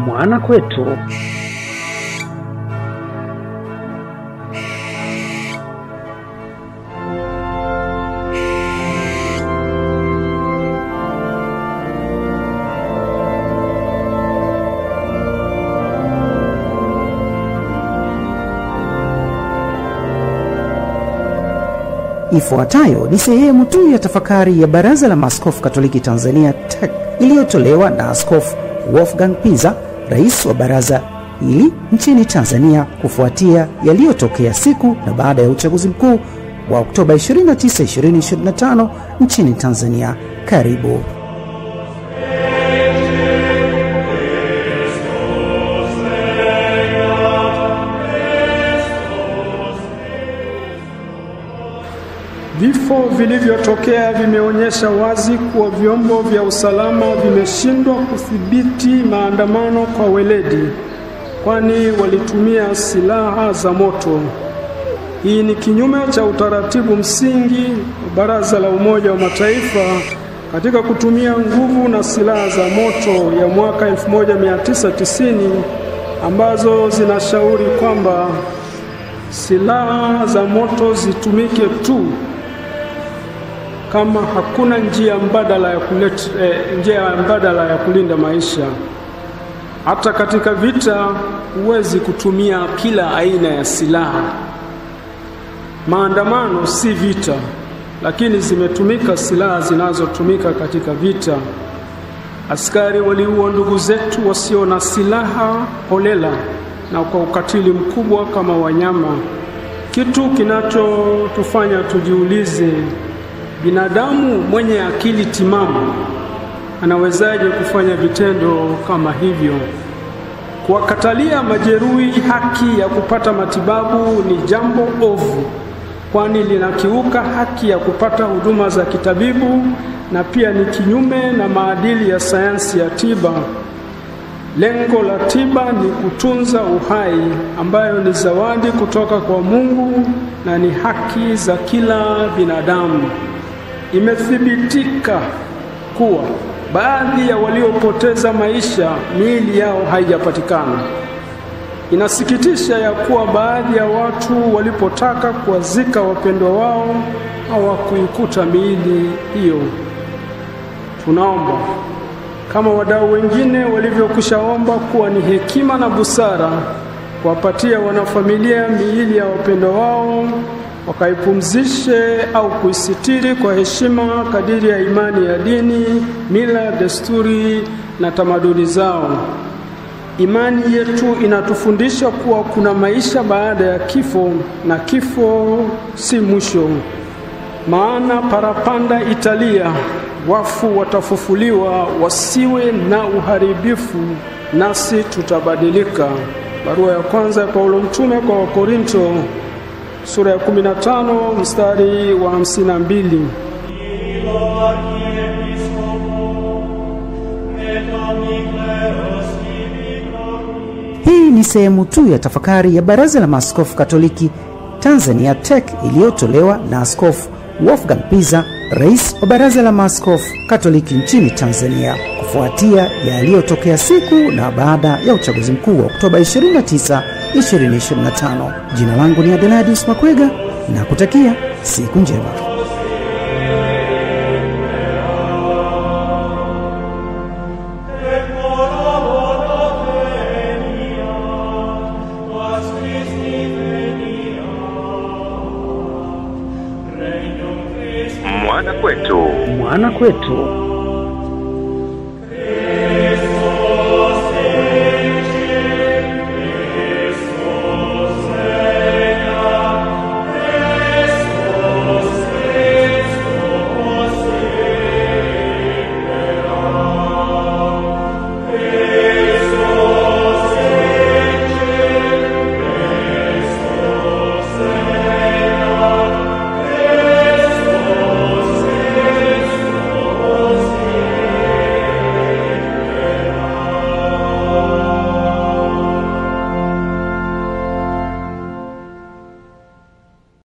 Mwana kwetu. Ifuatayo ni sehemu tu ya tafakari ya Baraza la Maaskofu Katoliki Tanzania TEC iliyotolewa na Askofu Wolfgang Pisa, rais wa baraza hili nchini Tanzania, kufuatia yaliyotokea siku na baada ya uchaguzi mkuu wa Oktoba 29, 2025 nchini Tanzania. Karibu. Vifo vilivyotokea vimeonyesha wazi kuwa vyombo vya usalama vimeshindwa kudhibiti maandamano kwa weledi, kwani walitumia silaha za moto. Hii ni kinyume cha utaratibu msingi wa Baraza la Umoja wa Mataifa katika kutumia nguvu na silaha za moto ya mwaka 1990 ambazo zinashauri kwamba silaha za moto zitumike tu kama hakuna njia mbadala ya kulinda maisha. Hata katika vita huwezi kutumia kila aina ya silaha. Maandamano si vita, lakini zimetumika silaha zinazotumika katika vita. Askari waliua ndugu zetu wasio na silaha holela na kwa ukatili mkubwa kama wanyama. Kitu kinachotufanya tujiulize, binadamu mwenye akili timamu anawezaje kufanya vitendo kama hivyo? Kuwakatalia majeruhi haki ya kupata matibabu ni jambo ovu, kwani linakiuka haki ya kupata huduma za kitabibu na pia ni kinyume na maadili ya sayansi ya tiba. Lengo la tiba ni kutunza uhai, ambayo ni zawadi kutoka kwa Mungu na ni haki za kila binadamu. Imethibitika kuwa baadhi ya waliopoteza maisha miili yao haijapatikana. Inasikitisha ya kuwa baadhi ya watu walipotaka kuwazika wapendwa wao hawakuikuta miili hiyo. Tunaomba kama wadau wengine walivyokushaomba kuwa ni hekima na busara kuwapatia wanafamilia miili ya wapendwa wao, wakaipumzishe au kuisitiri kwa heshima kadiri ya imani ya dini, mila, desturi na tamaduni zao. Imani yetu inatufundisha kuwa kuna maisha baada ya kifo na kifo si mwisho. Maana parapanda italia, wafu watafufuliwa, wasiwe na uharibifu, nasi tutabadilika. Barua ya kwanza ya Paulo mtume kwa Wakorinto sura ya 15 mstari wa 52. Hii ni sehemu tu ya tafakari ya Baraza la Maaskofu Katoliki Tanzania TEC iliyotolewa na Askofu Wolfgang Pisa, rais wa Baraza la Maaskofu Katoliki nchini Tanzania, kufuatia yaliyotokea siku na baada ya uchaguzi mkuu wa Oktoba 29, 2025. Jina langu ni Adeladius Makwega na kutakia siku njema. Mwana kwetu.